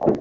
Hey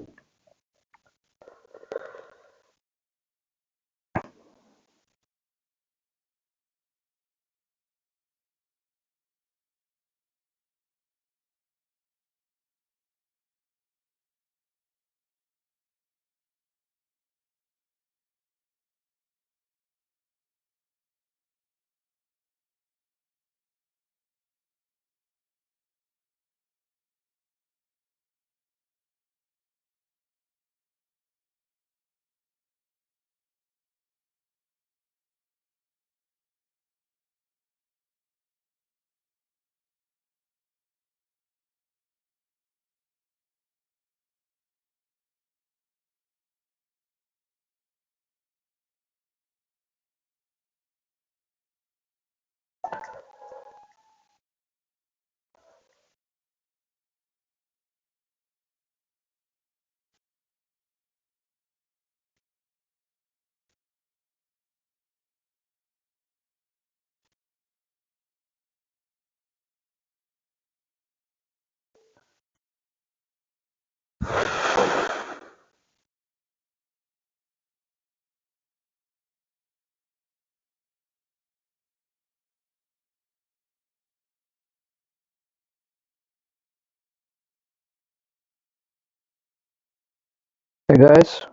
guys,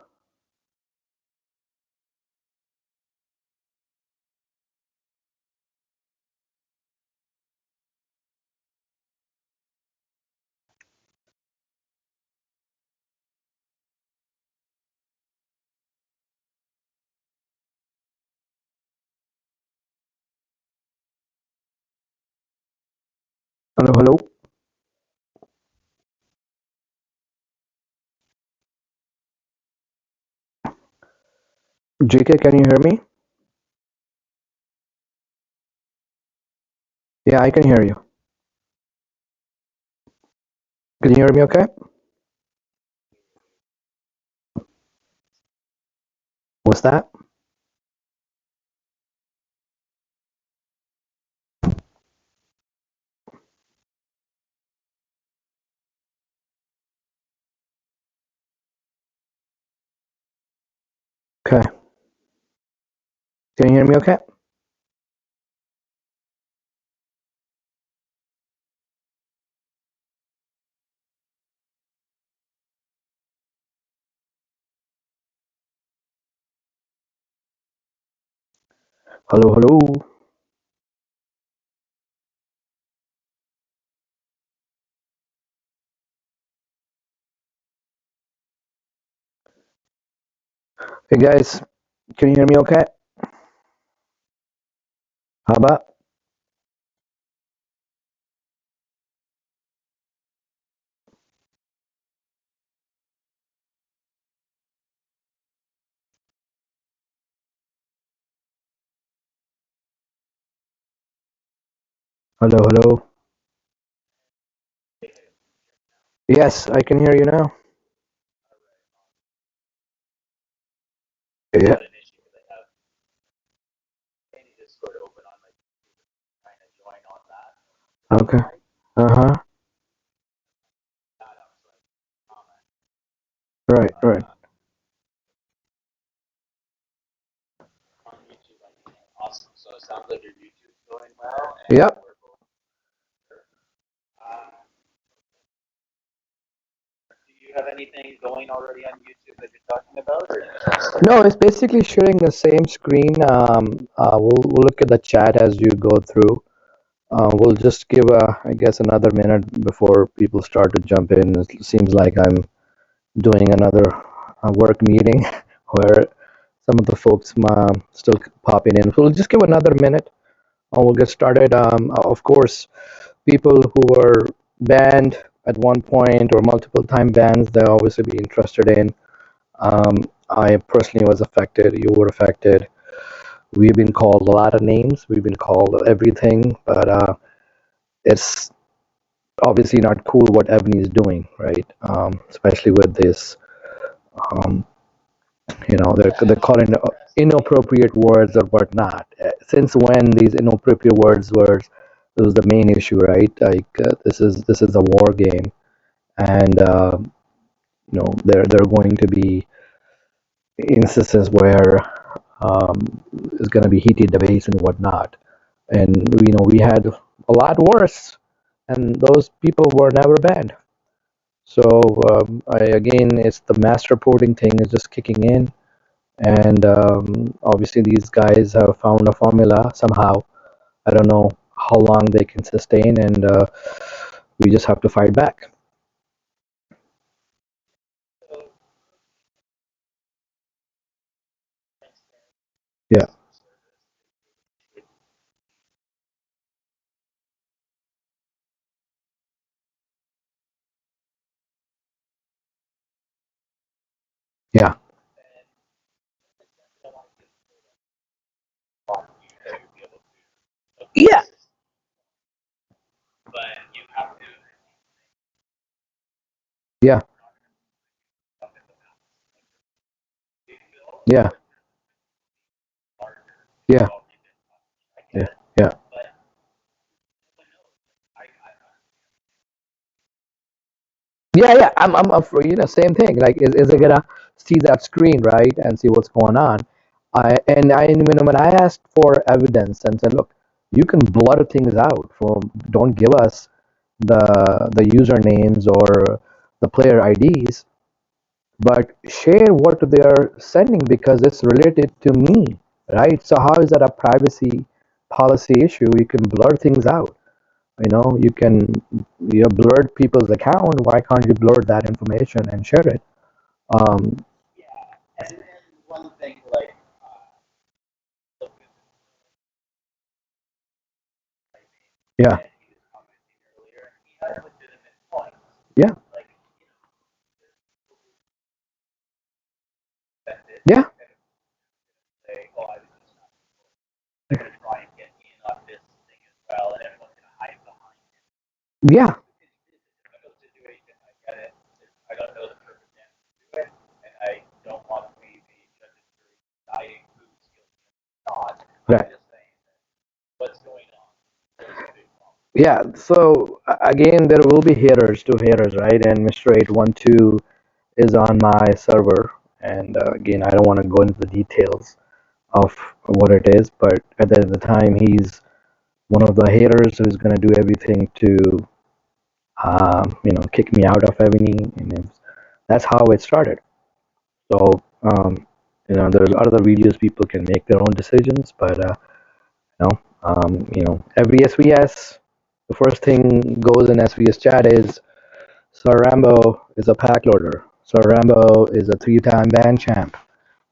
hello, hello. JK, can you hear me? Yeah, I can hear you. Can you hear me okay? What's that? Okay. Can you hear me okay? Hello, hello. Hey guys, can you hear me okay? How about? Hello, hello. Yes, I can hear you now. Yeah. Okay. Uh-huh. Right, right. Yep. No, it's basically sharing the same screen. We'll look at the chat as you go through. We'll just give I guess, another minute before people start to jump in. It seems like I'm doing another work meeting where some of the folks still popping in. So we'll just give another minute and we'll get started. Of course, people who were banned at one point or multiple time bans, they'll obviously be interested in. I personally was affected. You were affected. We've been called a lot of names. We've been called everything, but it's obviously not cool what Evony is doing, right? Especially with this, um, they're calling it inappropriate words or whatnot. Since when these inappropriate words were was the main issue, right? Like this is a war game, and there are going to be instances where um, it's going to be heated debates and whatnot. And we had a lot worse, and those people were never banned. So again, it's the mass reporting thing is just kicking in, and obviously these guys have found a formula somehow. I don't know how long they can sustain, and we just have to fight back. Yeah, yeah, yeah, yeah, yeah, yeah, yeah, yeah. Yeah, yeah. I'm afraid, same thing. Like, is it gonna see that screen, right, and see what's going on? When I asked for evidence and said, look, you can blur things out. Don't give us the usernames or the player IDs, but share what they are sending because it's related to me, right? So how is that a privacy policy issue? You can blur things out. You can blur people's account. Why can't you blur that information and share it? Um, yeah, yeah, yeah, yeah, right. Yeah, so again, there will be haters to haters, right? And Mr. 812 is on my server. And again, I don't want to go into the details of what it is, but at the end of the time, he's one of the haters who's going to do everything to, kick me out of Evony. And that's how it started. So, there's other videos people can make their own decisions, but, every SVS, the first thing goes in SVS chat is SirRamboo is a pack loader. SirRamboo is a three-time band champ,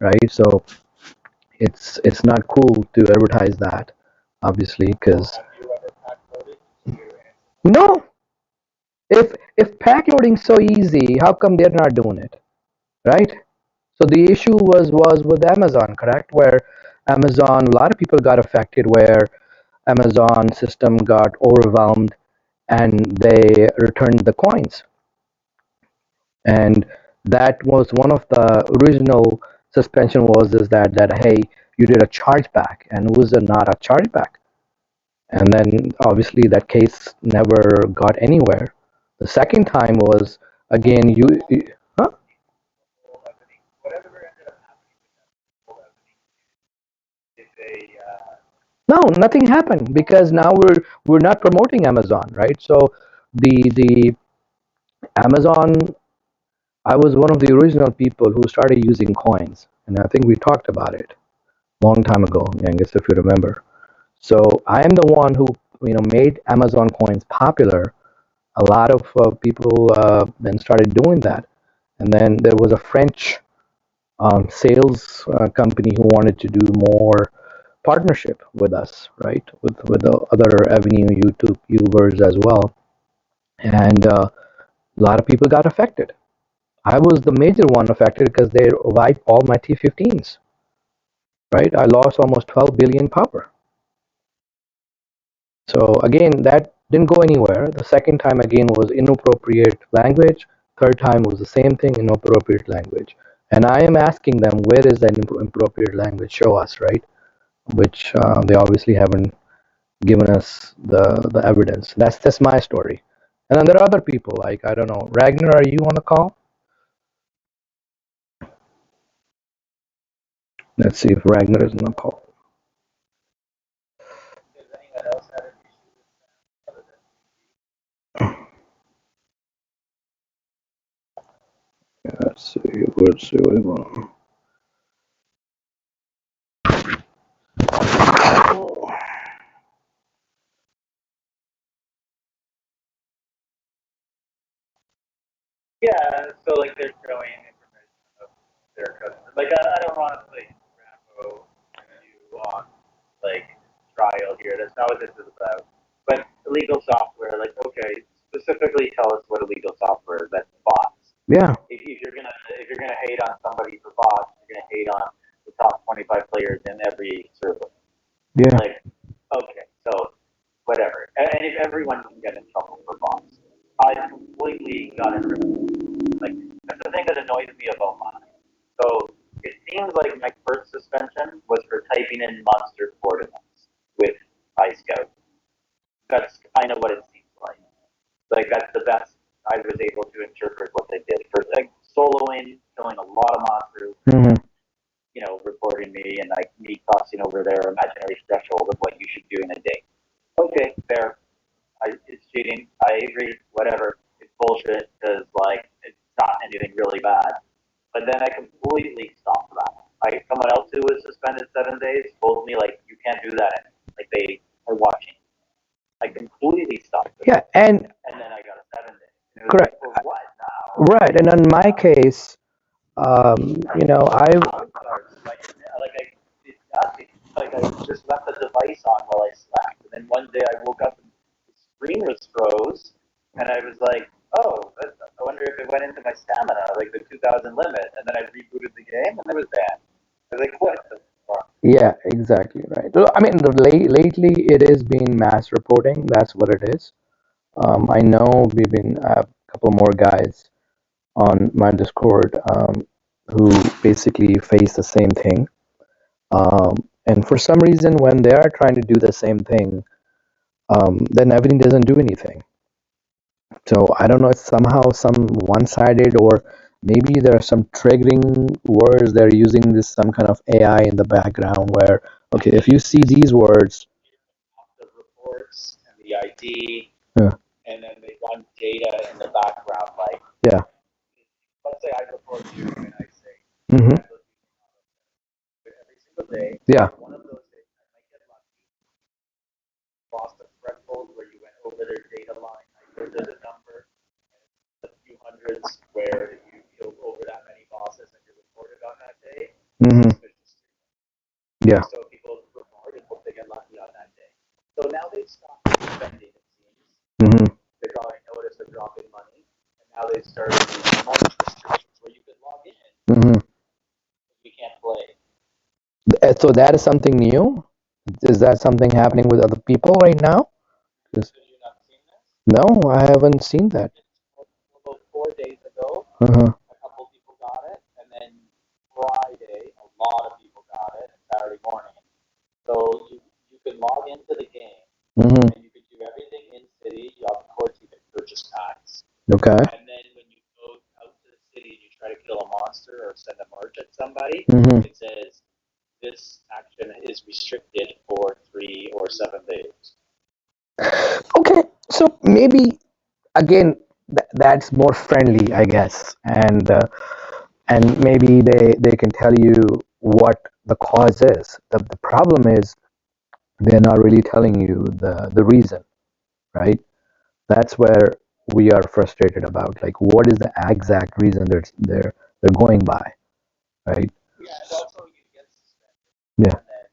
right? So it's not cool to advertise that, obviously, because no, if pack loading's so easy, how come they're not doing it, right? So the issue was with Amazon, correct? Where Amazon, a lot of people got affected, where Amazon system got overwhelmed and they returned the coins. And that was one of the original suspension was is that hey, you did a chargeback, and it was not a chargeback. And then obviously that case never got anywhere. The second time was again huh? No, nothing happened because now we're not promoting Amazon, right? So the Amazon, I was one of the original people who started using coins, and I think we talked about it long time ago, I guess if you remember. So I am the one who made Amazon coins popular. A lot of people then started doing that, and then there was a French sales company who wanted to do more partnership with us, right? With the other Avenue YouTube users as well, and a lot of people got affected. I was the major one affected because they wiped all my T15s, right? I lost almost 12 billion power. So again, that didn't go anywhere. The second time again was inappropriate language. Third time was the same thing, inappropriate language. And I am asking them, where is that inappropriate language? Show us, right? Which they obviously haven't given us the evidence. That's my story. And then there are other people like I don't know, Ragnar. Are you on the call? Let's see if Ragnar is in the call. Let's see. Let's see what he wants. Yeah, so like they're showing information of their customers. Like I don't want to play SirRamboo you on like trial here. That's not what this is about. But illegal software, like okay, specifically tell us what illegal software is. That's bots. Yeah. If you're gonna hate on somebody for bots, you're gonna hate on the top 25 players in every server. Yeah. Like okay, so whatever. And if everyone can get in trouble for bots, I completely got it. Like that's the thing that annoys me about mine. So it seems like my first suspension was for typing in monster coordinates with iScout. That's kind of what it seems like. Like that's the best I was able to interpret what they did for like soloing, killing a lot of monsters, Mm-hmm. reporting me and like me crossing over their imaginary threshold of what you should do in a day. Okay, fair. It's cheating. I agree. Whatever. It's bullshit because like it's not anything really bad. But then I completely stopped that. Like someone else who was suspended 7 days told me like you can't do that anymore. Like they are watching. I completely stopped it. Yeah, And then I got a 7 day. correct. Like, for what now? Right, and in my case, I Like I did nothing. Like I just left the device on while I slept, and then one day I woke up and the screen was froze, and I was like, "Oh, I wonder if it went into my stamina, like the 2,000 limit." And then I rebooted the game, and it was banned. I was like, "What the fuck?" yeah, exactly right. So, I mean, lately it is being mass reporting. That's what it is. I know we've been a couple more guys on my Discord who basically face the same thing. And for some reason, when they are trying to do the same thing, then Evony doesn't do anything. So I don't know if somehow some one-sided or maybe there are some triggering words they're using this some kind of AI in the background where okay if you see these words The reports and the ID, yeah and then they run data in the background. Like, yeah let's say I report you, and I say, mm-hmm. every single day. Yeah. One of those days, I might get lucky, crossed a threshold where you went over their data line. I heard there's a number, a few hundreds, where if you killed over that many bosses and you reported on that day, Mm-hmm. Yeah. so people report and hope they get lucky on that day. So now they've stopped spending, it seems. Mm-hmm. They probably noticed a drop in money, and now they've started these month restrictions where you can log in, Mm-hmm. you can't play. So that is something new. Is that something happening with other people right now? Have 'Cause- you not seen this? no, I haven't seen that. About 4 days ago, Uh-huh. a couple people got it, and then Friday, a lot of people got it, and Saturday morning. So you can log into the game, Mm-hmm. and you can do everything in city. Of course, you can purchase packs. Okay. And then when you go out to the city and you try to kill a monster or send a march at somebody, Mm-hmm. it says this action is restricted for 3 or 7 days. Okay, so maybe again that's more friendly, I guess, and maybe they can tell you what the cause is. The problem is they're not really telling you the reason, right? That's where we are frustrated about. Like, what is the exact reason they're going by, right? Yeah, and also you get suspended, Yeah, and then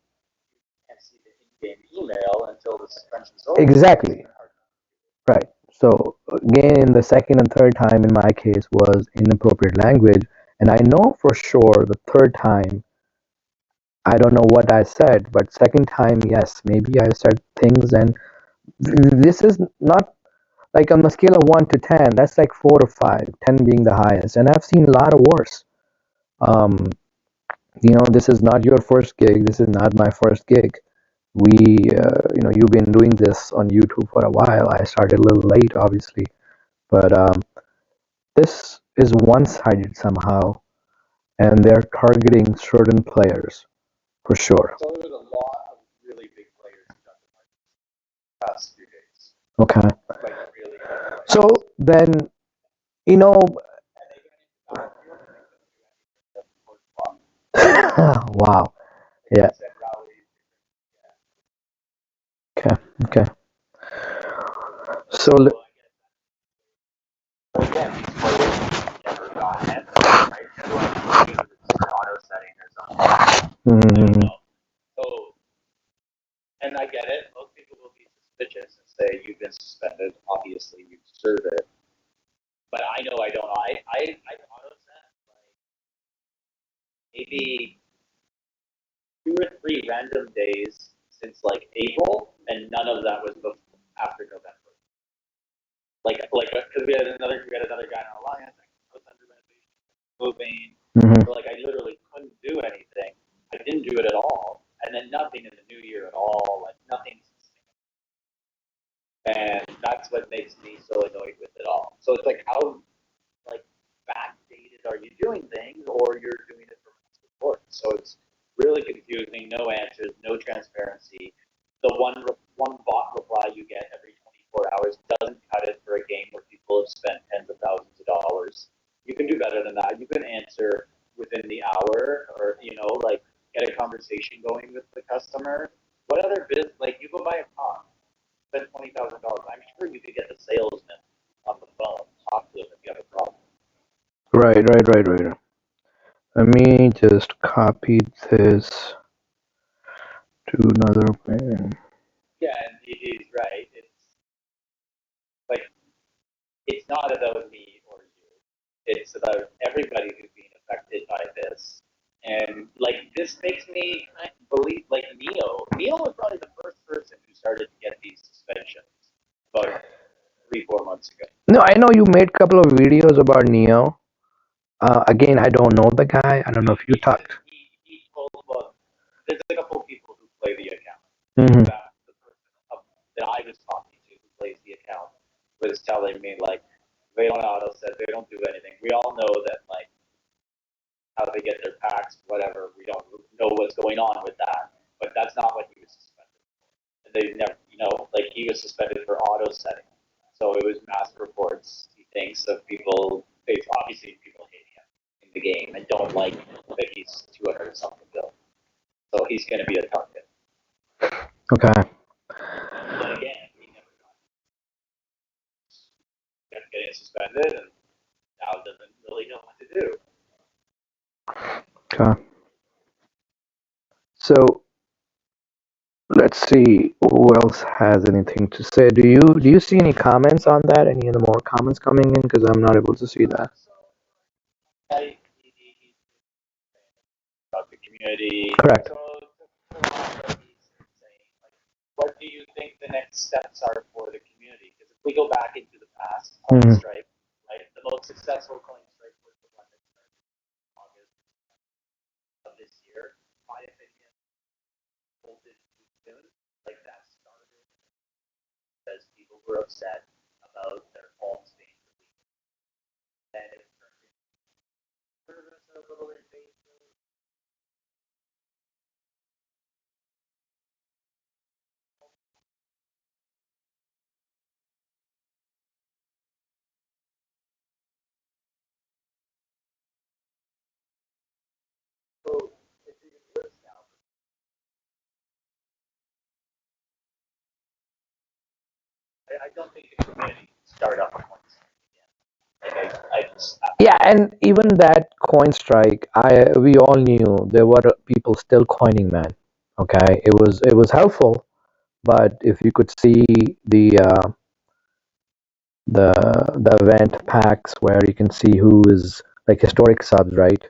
you can't see the in-game email until the suspension's over. exactly. Right. So again, in the second and third time in my case was inappropriate language, and I know for sure the third time I don't know what I said, but second time yes, maybe I said things, and this is not like on a scale of 1 to 10, that's like 4 or 5, 10 being the highest, and I've seen a lot of worse. Um, this is not your first gig. This is not my first gig. You've been doing this on YouTube for a while. I started a little late, obviously, but this is one-sided somehow, and they're targeting certain players. for sure. So there was a lot of really big players who got the past few days. Okay. Like really big players. So then, you know, And they got into Battlefield and they couldn't do anything except for fun. wow. They Yeah. said rallies. Okay. Okay. So, So again, these players never got answers, right? Everyone uses it in auto setting or something. I don't know. So, and I get it. Most people will be suspicious and say you've been suspended. Obviously, you deserve it. But I know I don't. I auto set like maybe 2 or 3 random days since like April, and none of that was before, after November. Like because we had another guy in our alliance. Like, I was under renovation, moving. So like I literally couldn't do anything. I didn't do it at all, and then nothing in the new year at all. Like nothing. And that's what makes me so annoyed with it all. So it's like how like backdated are you doing things, or you're doing it for support? So it's really confusing. No answers, no transparency. The one bot reply you get every 24 hours doesn't cut it for a game where people have spent tens of thousands of dollars. You can do better than that. You can answer within the hour, or like get a conversation going with the customer. What other business? Like you go buy a car, spend $20,000. I'm sure you could get the salesman on the phone, talk to them if you have a problem. right. Let me just copy this to another pen. Yeah, and he's right. Like it's not about me or you. It's about everybody who's being affected by this. And like this makes me believe like Neo. Neo was probably the first person who started to get these suspensions about 3, 4 months ago. No, I know you made a couple of videos about Neo. Again, I don't know the guy. I don't know if you talked. He told well, there's a couple of people who play the account. Mm-hmm. That the person that I was talking to who plays the account was telling me like they don't auto set, they don't do anything. We all know that like how they get their packs, whatever. We don't know what's going on with that, but that's not what he was suspended for. And they never, like he was suspended for auto setting. So it was mass reports. He thinks of people. It's obviously people hate him in the game and don't like that he's 200 something bill. So he's going to be a target. Okay. But again, he never kept getting suspended, and now doesn't really know what to do. Okay. So let's see who else has anything to say. Do you see any comments on that? Any other more comments coming in? Because I'm not able to see that. About the community. Correct. So what do you think the next steps are for the community? Because if we go back into the past, CoinStrike, right, the most successful CoinStrike was the one that started in August of this year. My opinion, folded too soon. Like that started because people were upset about their faults being deleted. Then it turned into service a little invasive. So it's even worse now. I don't think the community can start up a CoinStrike again. Like I just Yeah, and even that coin strike, we all knew there were people still coining, man. Okay, it was helpful, but if you could see the uh, the the event packs where you can see who is like historic subs, right?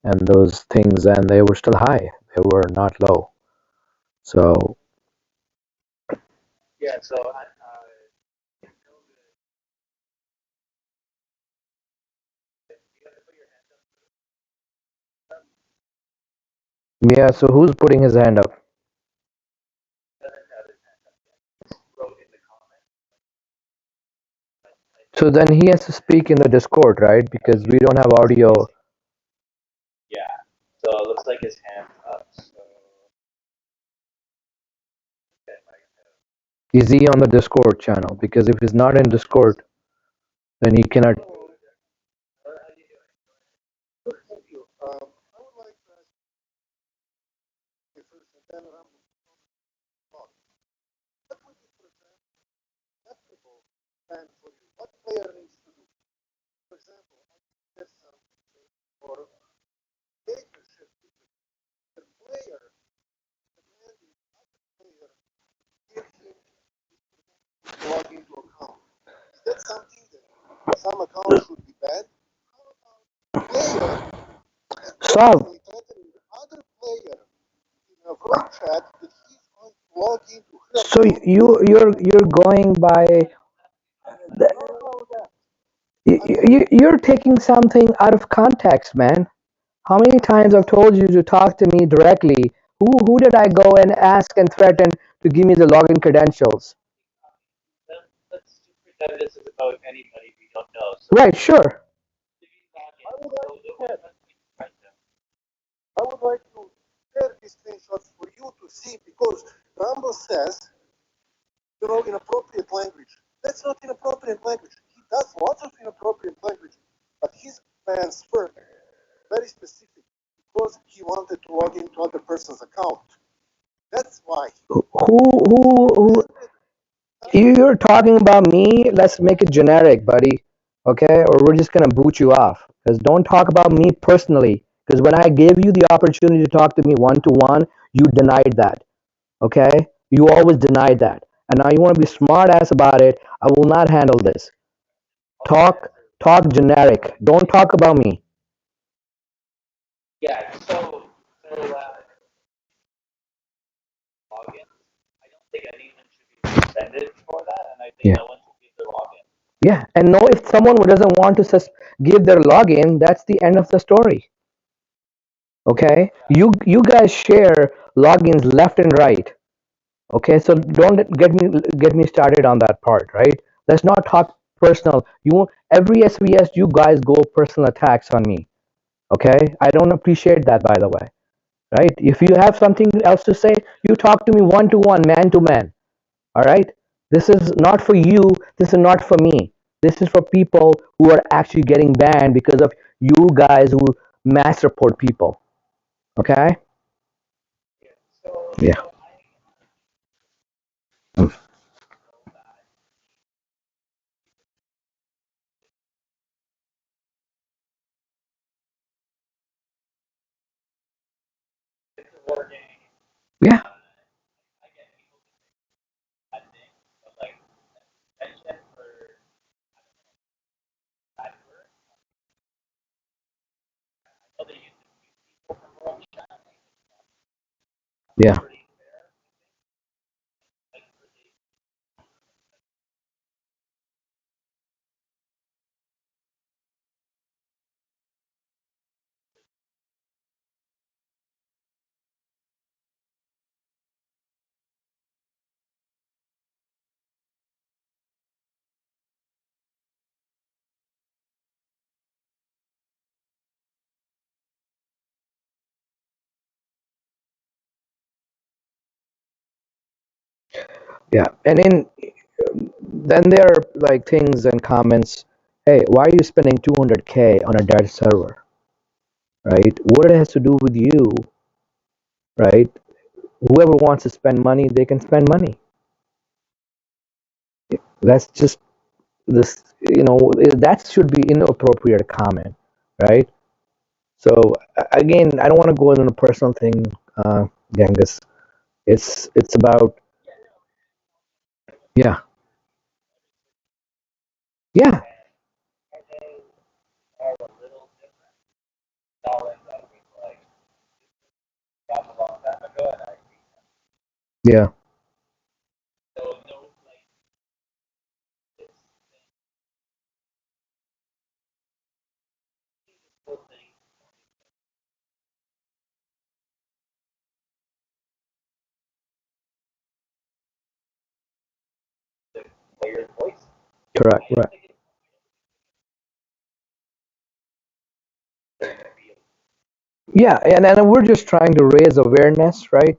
And those things, and they were still high. They were not low. So yeah. So you have to put your hand up. yeah, so who's putting his hand up? Doesn't have his hand up yet. Just wrote in the comments. So then he has to speak in the Discord, right? Because we don't have audio. Yeah. So it looks like his hand's up. So Is he on the Discord channel? Because if he's not in Discord, then he cannot. So, so you're going by you're taking something out of context, man. How many times I've told you to talk to me directly? Who did I go and ask and threaten to give me the login credentials? Let's just pretend this is about anybody we don't know. So Right, sure. Who you're talking about me? Let's make it generic, buddy. Okay? Or we're just gonna boot you off. Because don't talk about me personally. Because when I gave you the opportunity to talk to me one to one, you denied that. Okay? You always denied that. And now you want to be smart ass about it. I will not handle this. Talk generic. Don't talk about me. yeah, so login. I don't think anyone should be suspended for that, and I think Yeah. no one should give their login. Yeah. And no, if someone doesn't want to give their login, that's the end of the story. Okay? You guys share logins left and right. Okay, so don't get me started on that part, right? Let's not talk personal. You every SVS you guys go personal attacks on me. Okay, I don't appreciate that, by the way. Right? If you have something else to say, you talk to me one to one, man to man. All right. This is not for you. This is not for me. This is for people who are actually getting banned because of you guys who mass report people. Okay. Yeah. Yeah. Yeah. Yeah. And then there are like things and comments. Hey, why are you spending 200K on a dead server? Right? What it has to do with you, right? Whoever wants to spend money, they can spend money. That's just this, that should be inappropriate comment, right? So again, I don't want to go into a personal thing, Genghis. It's about yeah, yeah, yeah, correct, right. Yeah, and we're just trying to raise awareness, right?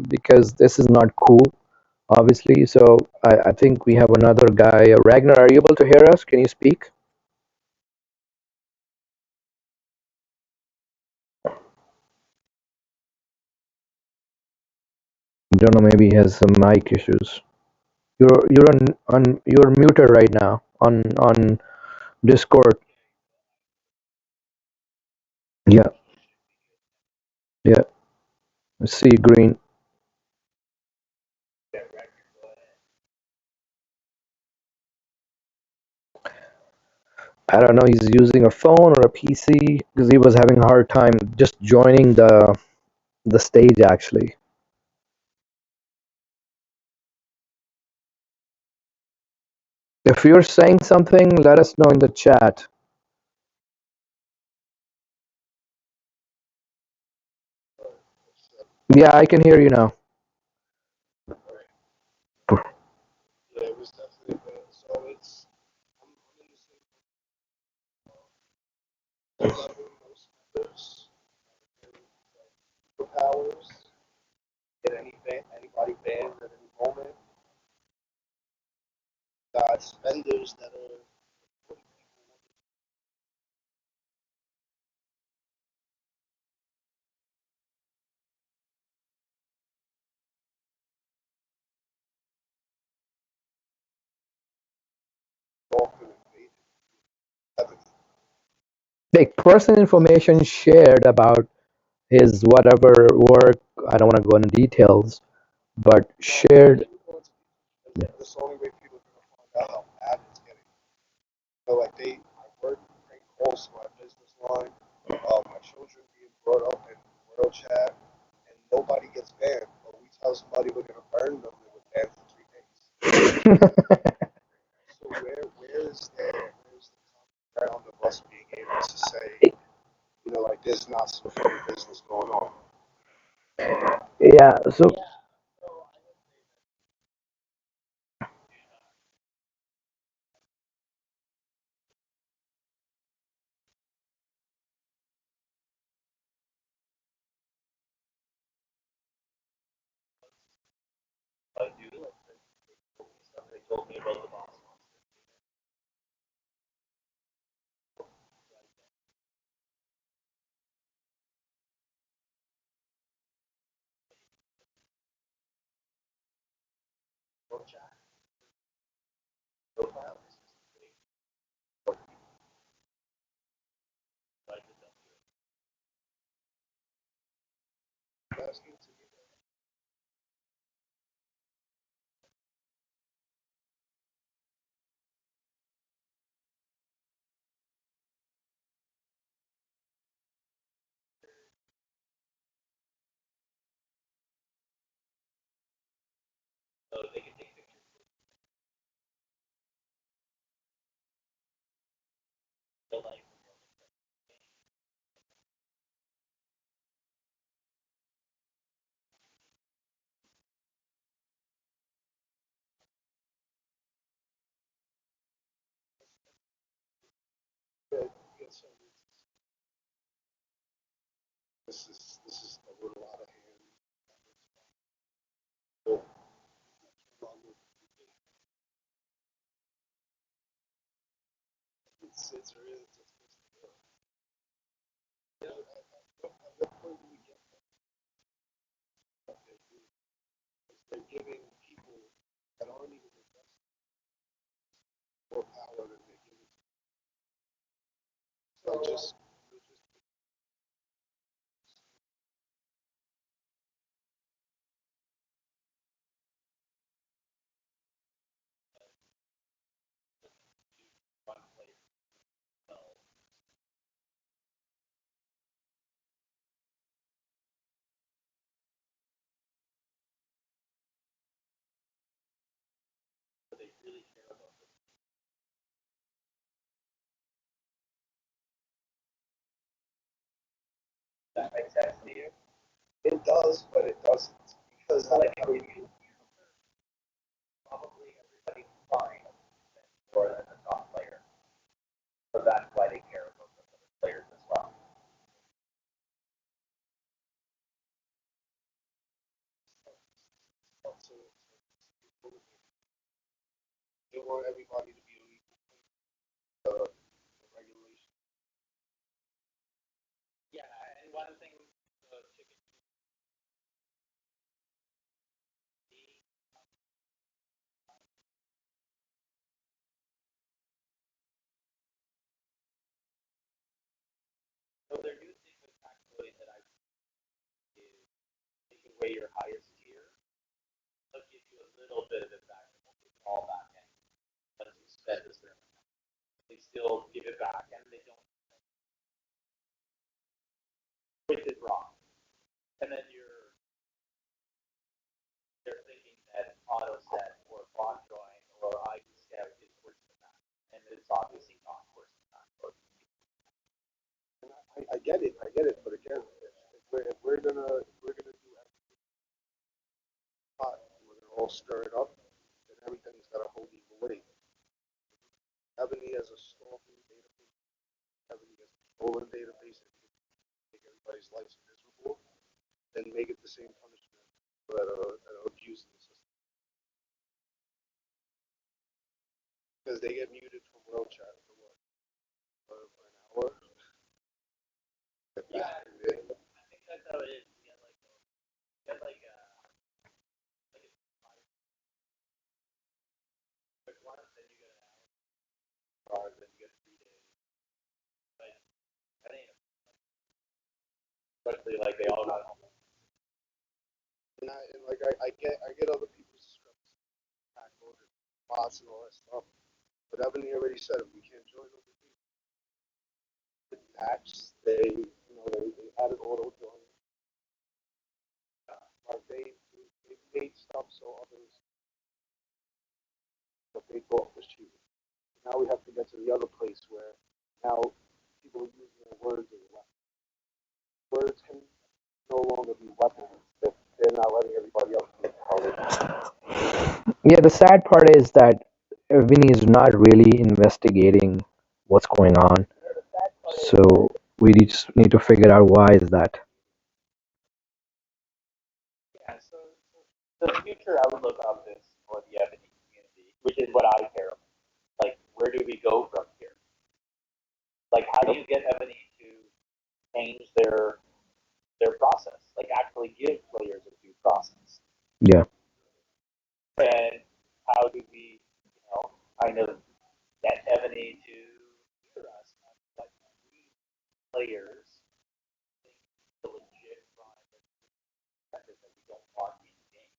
Because this is not cool. obviously. So I think we have another guy. Ragnar, are you able to hear us? Can you speak? Don't know. Maybe he has some mic issues. You're muted right now on Discord. Yeah, yeah. I see green. I don't know. He's using a phone or a PC because he was having a hard time just joining the stage. Actually, if you're saying something, let us know in the chat. Yeah, I can hear you now. Like personal information shared about his whatever work. I don't want to go into details, but shared. Yeah, so Yeah, and one thing the chicken so their new thing was actually that I is take away your highest tier, they'll give you a little bit of it back, they won't give it all back in once you spend this room. They still give it back and they don't twist it wrong. And then they're thinking that auto set or bot join or ID scout is worse than that. And it's obviously not worse than that. But yeah, I think that's how it is. You get like once, then you get an hour, then you get 3 days. But that ain't especially like they all got Yeah, the sad part is that Evony is not really investigating what's going on. So we just need to figure out why is that. yeah. So the future outlook of this for the Evony community, which is what I care about. Like, where do we go from here? Like, how do you get Ebony to change their process? Like, actually give players a due process. Yeah. And how do we, kind of get Ebony to hear us on what we players think the legit crime that we don't want in the game?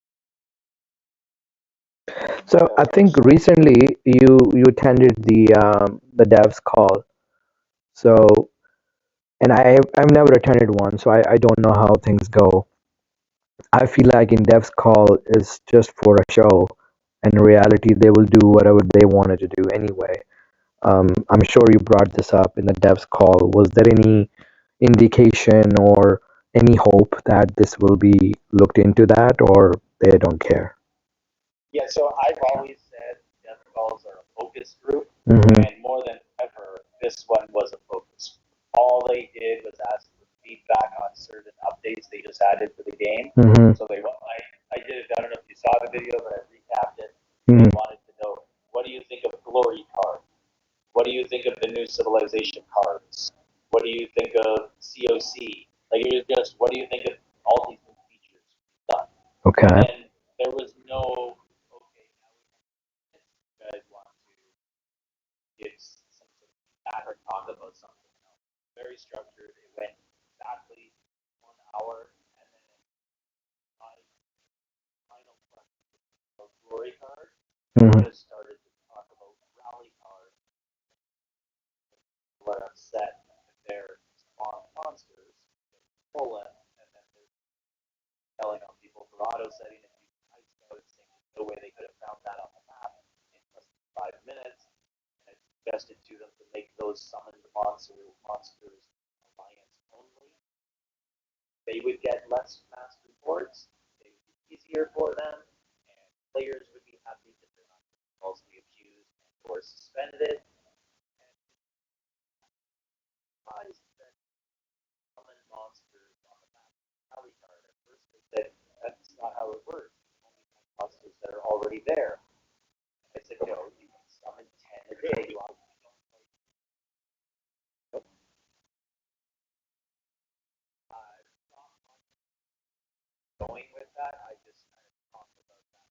So I think recently you attended the devs call. So and I've never attended one, so I don't know how things go. I feel like in devs call is just for a show, and in reality they will do whatever they wanted to do anyway. I'm sure you brought this up in the devs call. Was there any indication or any hope that this will be looked into that, or they don't care? Yeah, so I've always said death calls are a focus group, Hmm. and more than ever, this one was a focus. All they did was ask for feedback on certain updates they just added for the game. Hmm. So I did it. I don't know if you saw the video, but I recapped it. They Hmm. wanted to know, what do you think of glory card? What do you think of the new civilization cards? What do you think of COC? Like, it was just, what do you think of all these new features done? Okay. And then there was no, okay, now you guys want to give some sort of feedback or talk about something else. Very structured. It went exactly 1 hour, and then my final question about glory card, Hmm. just started to talk about rally card. Were upset that their monsters stolen, and then they're telling on people for auto setting and using ice scouts, saying there's no way they could have found that on the map in less than 5 minutes. And I suggested to them to make those summoned monsters alliance only. They would get less mass reports. It would be easier for them, and players would be happy that they're not falsely accused or suspended. And that summon monsters on the map rally card. At first, they said that's not how it works. You only have monsters that are already there. I said, no, you can big. Going with that, I just kind of talked about that.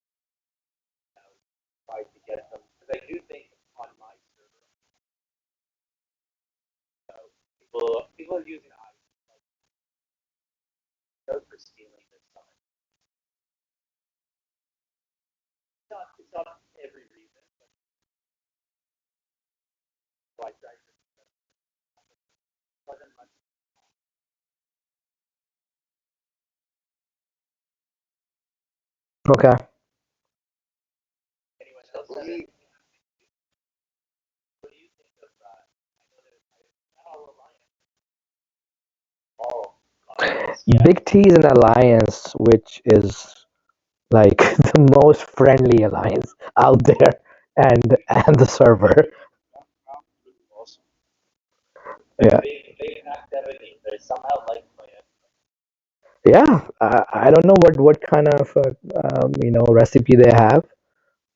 Tried to get them because I do think on my server, people are using code for stealing this summer. It's not every reason, but so I tried to wasn't much. Okay. Anyone else? What do you think of that? I know there's our alliance. Oh, yeah. Big T is an alliance which is like the most friendly alliance out there, and the server. Awesome. Yeah, They hacked Evony. They somehow like my yeah. I don't know what kind of recipe they have,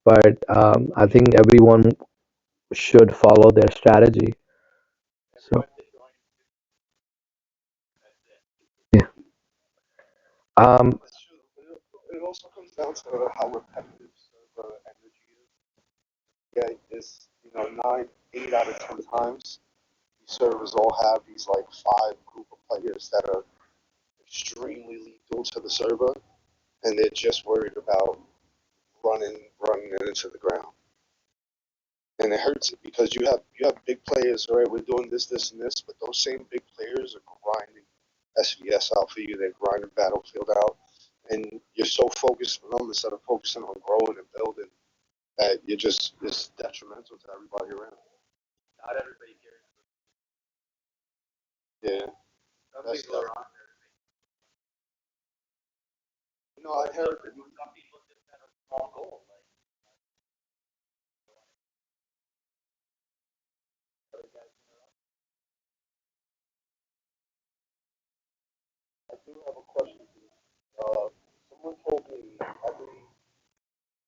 but I think everyone should follow their strategy. So yeah. Um. That's true. It also comes down to how repetitive server energy is. Yeah, it's 8 out of 10 times these servers all have these like five group of players that are extremely lethal to the server, and they're just worried about running it into the ground. And it hurts it because you have big players, all right, we're doing this, and this, but those same big players are grinding SVS out for you, they're grinding Battlefield out, and you're so focused on them instead of focusing on growing and building that you're just it's detrimental to everybody around. not everybody cares. Yeah, Some that's people are on there. I heard Some people just have a small goal. Like other guys I do have a question for you. Someone told me every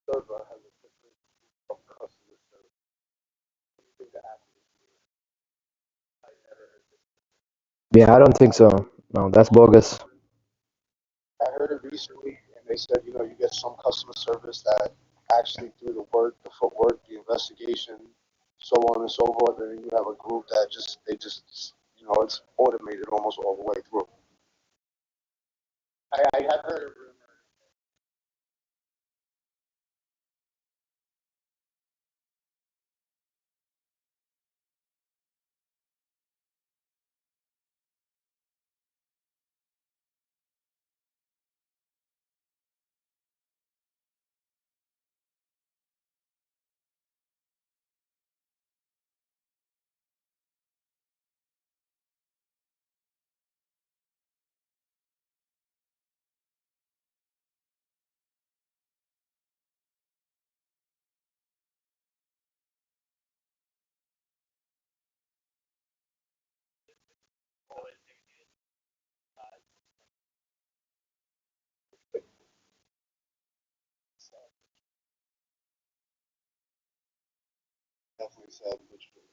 server has a different of customer service. What do you think the accuracy is? Yeah, I don't think so. No, that's bogus. I heard it recently, and they said, you get some customer service that actually do the work, the footwork, the investigation, so on and so forth, and then you have a group that it's automated almost all the way through. I have heard a rumor. Definitely sad, but true.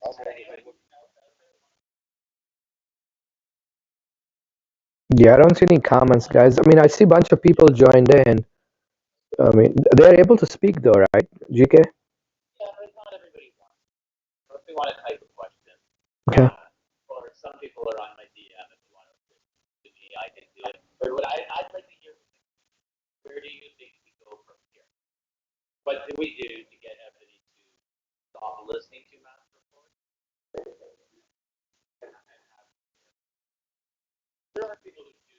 I was Yeah, I don't see any comments, guys. I mean, I see a bunch of people joined in. I mean, they're able to speak though, right? GK? Yeah, but not everybody wants. Or if they want to type a question, Okay. or some people are on my DM if they want to me, I can do it. But what I'd like to hear, where do you think we go from here? What do we do to get everybody to stop listening to mass reports? There are people who do,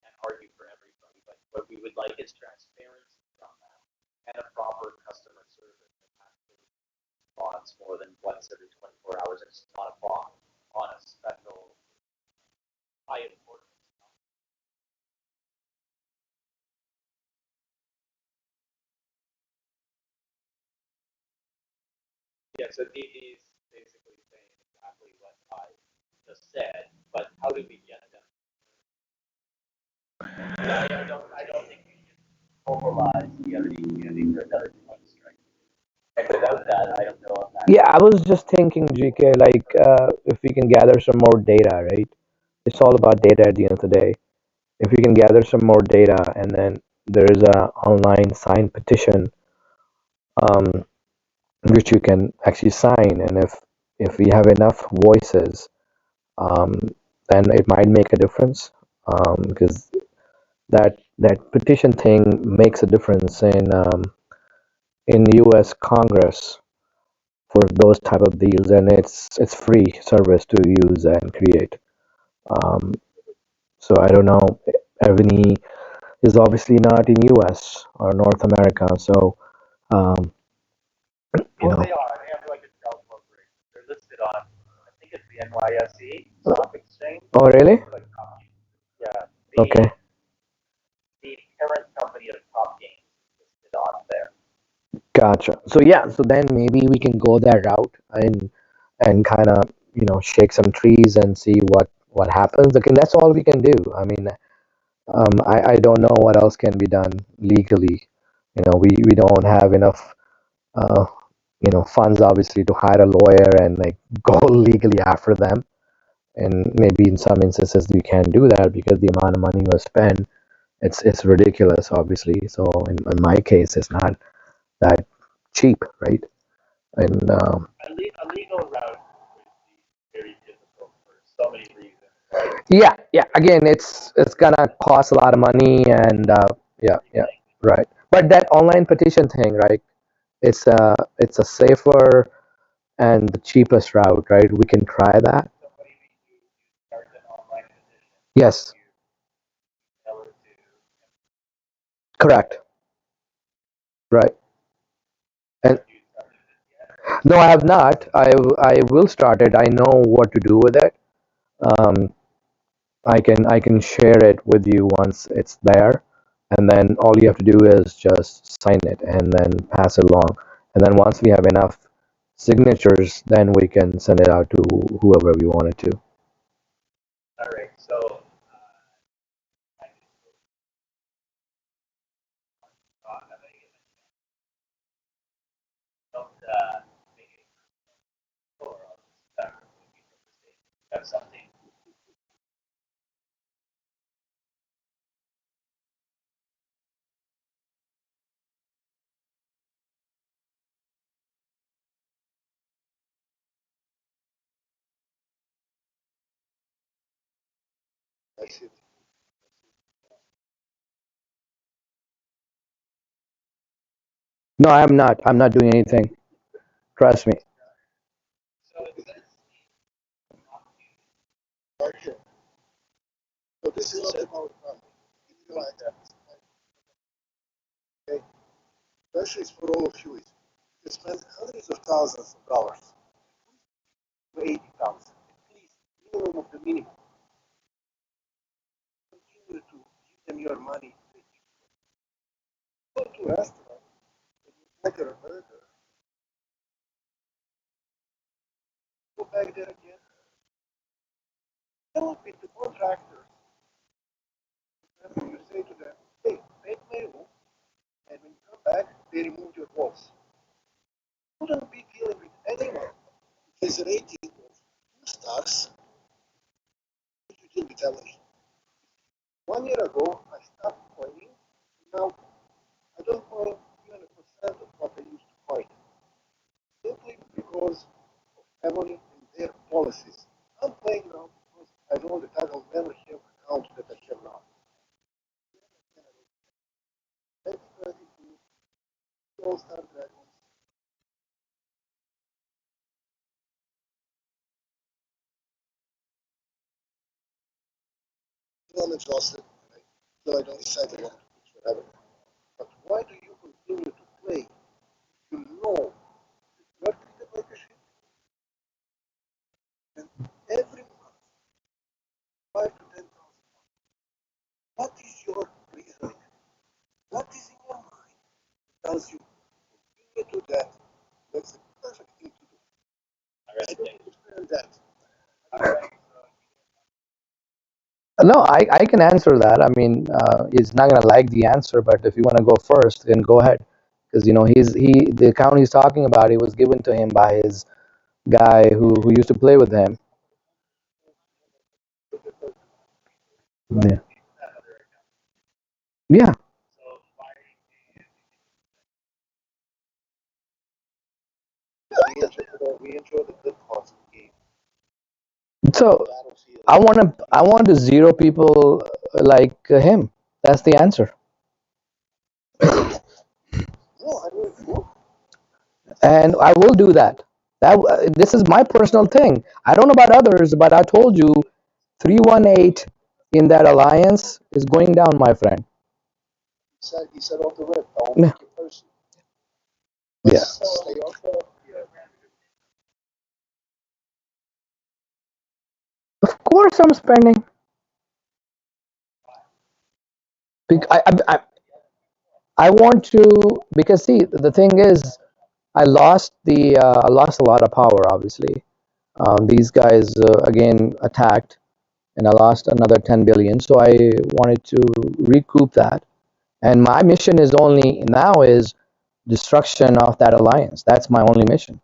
and argue for everybody, but what we would like is transparency from that and a proper customer service that actually responds more than once every 24 hours. It's not a bot on a special high importance. Yeah, so DD is basically saying exactly what I just said, but how do we get them? Yeah, I don't think we can. mobilize the other community for another 20 strikes. And without that, I don't know if that. Yeah, I was just thinking, GK, like if we can gather some more data, right? It's all about data at the end of the day. If we can gather some more data, and then there is a online signed petition, um, which you can actually sign, and if we have enough voices, um, then it might make a difference, because that petition thing makes a difference in U.S. Congress for those type of deals, and it's free service to use and create. Um, so I don't know. Evony is obviously not in U.S. or North America, so um, you Well, know. they are. They have like a shell corporation. They're listed on, I think it's the NYSE stock exchange. Oh, really? Like, yeah, Okay, the parent company of Top Games is listed on there. gotcha. So yeah, so then maybe we can go that route and kind of shake some trees and see what happens. Okay, that's all we can do. I mean, I don't know what else can be done legally. We don't have enough uh, funds obviously to hire a lawyer and like go legally after them. And maybe in some instances you can't do that because the amount of money was spent, it's ridiculous, obviously. So in my case, it's not that cheap, right? And A legal route would be very difficult for so many reasons. Like yeah, yeah. Again, it's gonna cost a lot of money, and yeah, yeah, everything. right. But that online petition thing, right? It's a safer and the cheapest route, right? We can try that. So what do you mean? You start an online petition, Yes, you tell it to, correct. Right. And have you started it yet? no, I have not. I will start it. I know what to do with it. Um, I can share it with you once it's there, and then all you have to do is just sign it and then pass it along. And then once we have enough signatures, then we can send it out to whoever we want it to. All right. So I don't make it or I'll just have something. That's it. No, I'm not. I'm not doing anything. Trust me. So it says Okay. So this is not about money. It's like that. Okay. Question is for all of you. Is you spend hundreds of thousands of dollars to 80,000, at least minimum of the minimum. Continue to give them your money. Go to a restaurant and you order a burger. Go back there again. Tell with the contractors. You say to them, hey, make my room, and when you come back, they remove your walls. You wouldn't be dealing with anyone who has a rating of 2 stars. Would you deal with Evony? 1 year ago, I stopped coining. Now, I don't coin even a percent of what I used to coin. Simply because of Evony and their policies. I'm playing now because I know that I will never have an account that I have now. 2022, All-Star Dragons. I'm exhausted. So I don't decide I want to pitch forever. But why do you continue to play if you know you are treated like a shit and every month 5 to 10,000? What is your reasoning? What is in your mind that tells you continue to do that? That's the perfect thing to do. all right. I don't understand that. All right. No, I can answer that. I mean, he's not gonna like the answer, but if you want to go first, then go ahead. Because the account he's talking about, it was given to him by his guy who used to play with him. Yeah. Yeah. We enjoy the good parts of the game. So Battlefield. I want to zero people like him. That's the answer. No, I mean, well, And I will do that. This is my personal thing. I don't know about others, but I told you 318 in that alliance is going down, my friend. he said off the rip, don't Yeah. make it personal. Yeah. Stay off the. Yeah. Of course I'm spending. I want to, because see, the thing is, I lost a lot of power, obviously. These guys again attacked, and I lost another 10 billion. So I wanted to recoup that. And my mission is only now is destruction of that alliance. That's my only mission,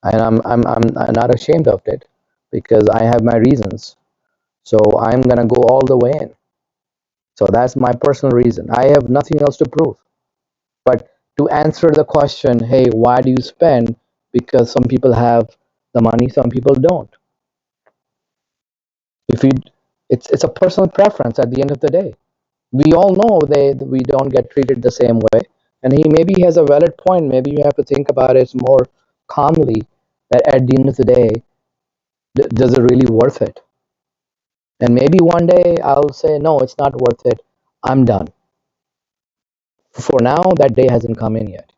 and I'm not ashamed of it because I have my reasons. So I'm gonna go all the way in. So that's my personal reason. I have nothing else to prove. But to answer the question, hey, why do you spend? Because some people have the money, some people don't. If you, it's a personal preference at the end of the day. We all know we don't get treated the same way, and he maybe has a valid point. Maybe you have to think about it more calmly. That at the end of the day, does it really worth it? And maybe one day I'll say, no, it's not worth it. I'm done. For now, that day hasn't come in yet.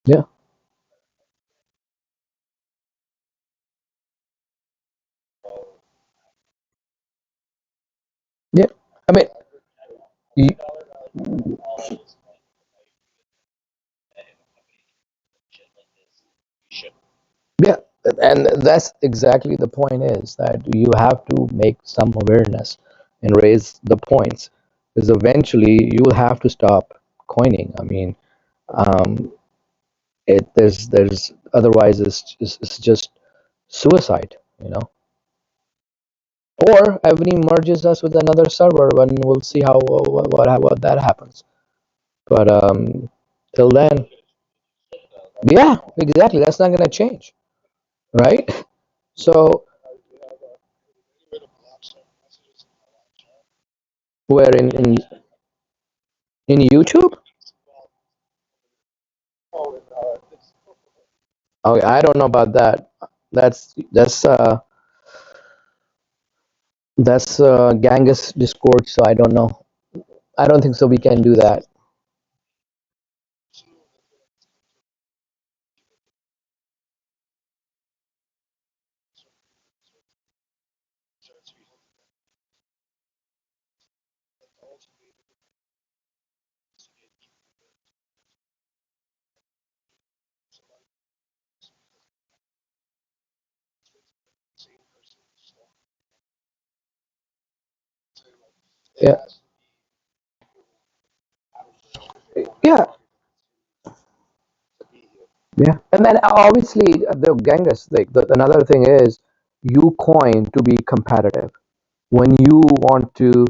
Yeah, yeah. I mean, you, yeah, and that's exactly the point is that you have to make some awareness and raise the points because eventually you will have to stop coining. I mean, um, there's otherwise it's just suicide, you know. Or Evony merges us with another server, and we'll see how what that happens. But till then, yeah, exactly. That's not gonna change, right? So we're in YouTube. Oh, and Okay, I don't know about that. That's Gangus Discord, so I don't know. I don't think so. We can do that. Yeah, yeah, yeah. And then obviously the Gangus, like another thing is you coin to be competitive. When you want to,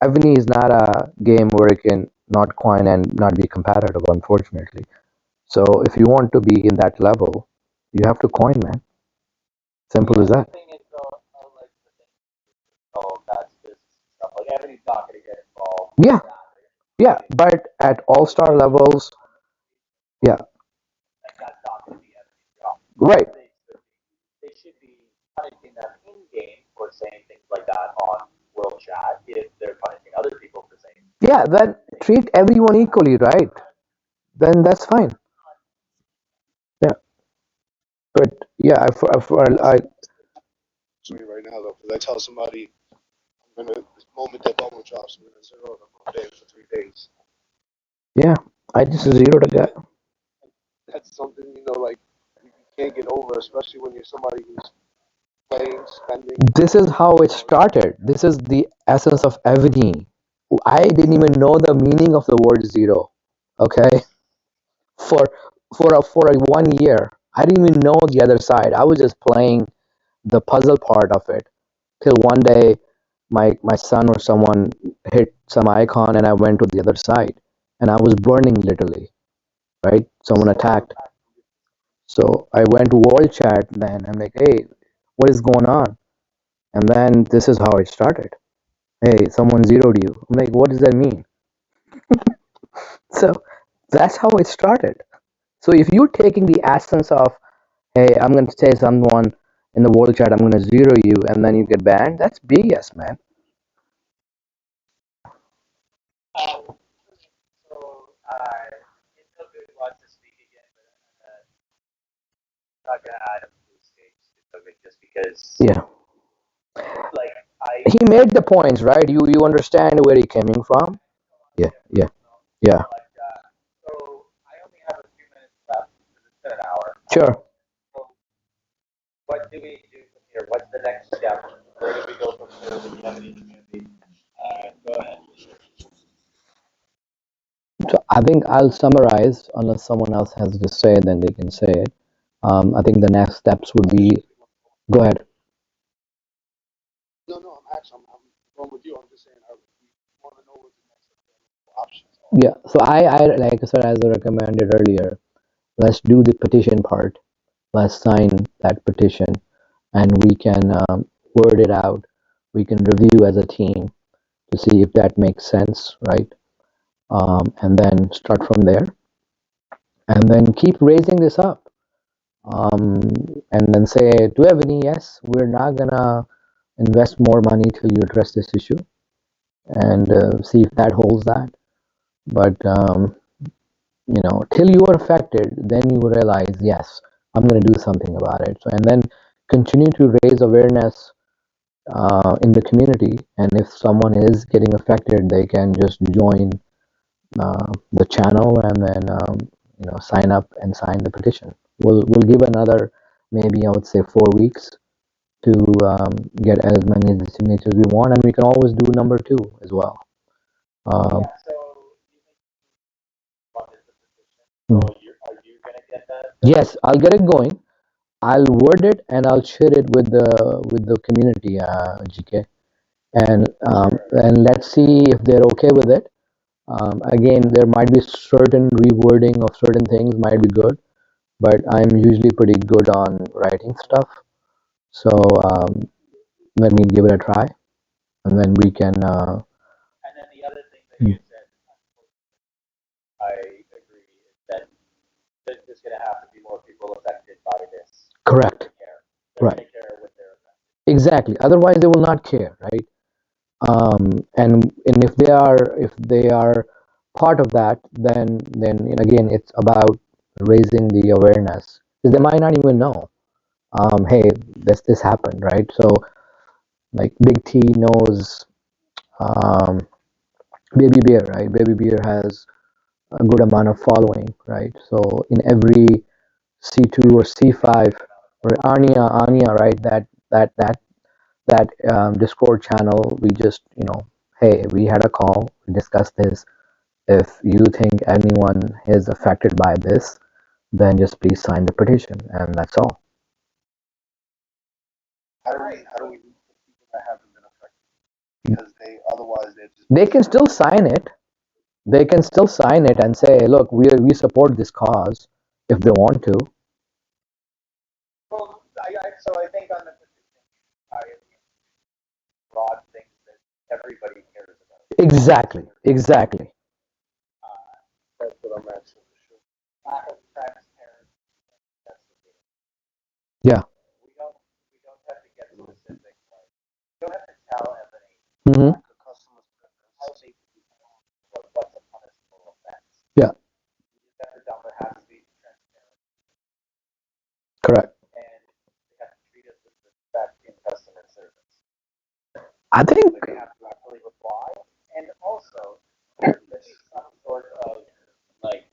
Evony is not a game where you can not coin and not be competitive, unfortunately. So if you want to be in that level, you have to coin, man. Simple as that. Oh, that's just stuff like Ebony's not going to get involved. Yeah, yeah. But at all star levels, yeah, That's not going to be Ebony's job. right. They should be punishing them in game for saying things like that on World Chat if they're punishing other people for saying. Yeah, then treat everyone equally, right? Then that's fine. Yeah, but yeah, I me right now though, because I tell somebody I'm gonna this moment that bubble drops, I'm gonna zero them on day for 3 days. yeah, I just zeroed a guy. that's something like you can't get over, especially when you're somebody who's playing, spending, This is how it started. This is the essence of Evony. I didn't even know the meaning of the word zero. Okay, for for a 1 year, I didn't even know the other side. I was just playing the puzzle part of it till one day, my son or someone hit some icon, and I went to the other side, and I was burning literally. Right, someone attacked. So I went to world chat. Then I'm like, hey, what is going on? And then this is how it started. Hey, someone zeroed you. I'm like, what does that mean? So that's how it started. So if you're taking the essence of, hey, I'm going to say someone in the world chat, I'm going to zero you, and then you get banned, that's BS, man. Um, so until good wants to speak again, but I'm not gonna add him to the stage just because, Yeah. like, He made the points, right? You understand where he coming from? Yeah, yeah, yeah. like, so I only have a few minutes left because it's been an hour. Sure. So what do we do from here? What's the next step? Where do we go from here with the Evony community? Go ahead. So I think I'll summarize, unless someone else has to say, then they can say it. I think the next steps would be, go ahead. No, no, I'm going with you. I'm just saying I want to know what the next options are. Yeah. So I like I said, as I recommended earlier, let's do the petition part. Let's sign that petition, and we can word it out. We can review as a team to see if that makes sense, right? And then start from there, and then keep raising this up. And then say, do you have any? Yes, we're not gonna invest more money till you address this issue, and see if that holds that. But till you are affected, then you realize, yes, I'm going to do something about it. So, and then continue to raise awareness in the community. And if someone is getting affected, they can just join the channel, and then sign up and sign the petition. We'll give another, maybe I would say, 4 weeks to get as many signatures we want, and we can always do number two as well. Yeah. So you think funded the position? So Mm. are you gonna get that? Yes, I'll get it going. I'll word it and I'll share it with the community, GK, and let's see if they're okay with it. Again, there might be certain rewording of certain things might be good, but I'm usually pretty good on writing stuff. So let me give it a try, and then we can. And then the other thing that you said, I agree, is that there's just gonna have to be more people affected by this. Correct. Care. Right. Care what they're affected. Exactly. Otherwise, they will not care, right? And if they are part of that, then again, it's about raising the awareness, because they might not even know. Hey, this happened, right? So like Big T knows um, Baby Bear, right? Baby Bear has a good amount of following, right? So in every C2 or C5 or Anya, right? That Discord channel, we just hey, we had a call, we discussed this. If you think anyone is affected by this, then just please sign the petition, and that's all. How do we reach the people that haven't been affected? Because otherwise they're just They can still sign it. They can still sign it and say, look, we support this cause if they want to. Well, so I think on the petition, I broad things that everybody cares about. Exactly. Exactly. that's what I'm asking for sure. Lack of transparency. That's the thing. Yeah. We don't have to get specific. Like, you don't have to tell Ebony Hmm. The customers how they what's a punishable offense. Yeah. You just have to tell them there has to be transparency, Correct. and they have to treat us with respect in customer service. I think. Like, they have to actually reply, and also there should be some sort of like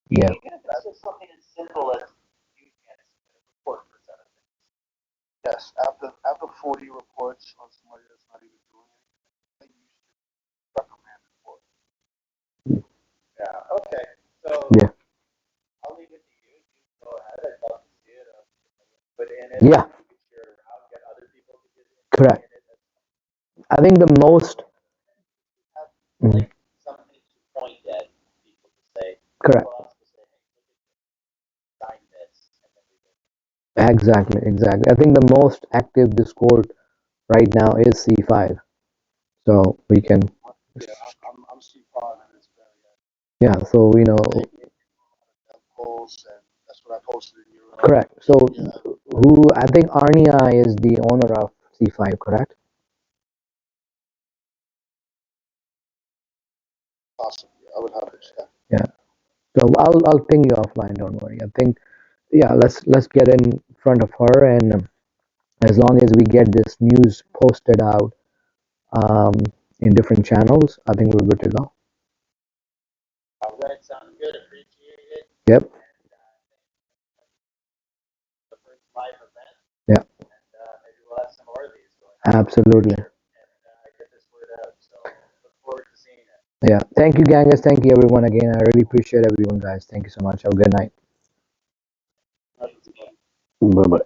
Yeah. Even if it's just something as simple as you can't submit a report for 7 days. Yes, after 40 reports on somebody that's not even doing anything, they usually recommend it for it. Yeah. Okay. So Yeah. I'll leave it to you. You go ahead. I'd love to see it. Put in it. Yeah. Share it around. Get other people to get in. Correct. In it. I think the most. Have Mhm. like something to point at people to say. Correct. For us to say, hey, look at this, sign this, and then we go. Exactly. Exactly. I think the most active Discord right now is C5. So we can. Yeah, I'm C5 and it's very Yeah. So we know. posts and that's what I posted in your Correct. So yeah, who I think Arnia is the owner of C5. Correct. possibly. I would have to check. Yeah. So I'll ping you offline. Don't worry. I think yeah. Let's get in front of her, and as long as we get this news posted out um, in different channels, I think we're good to go. All right, sounds good. Appreciate it. Yep. And the first live event. Yeah. And maybe we'll have some more of these going. Absolutely. And get this word out. So look forward to seeing it. Yeah. Thank you, Gangas. Thank you, everyone. Again, I really appreciate everyone, guys. Thank you so much. Have a good night. Nothing's good. Bye bye.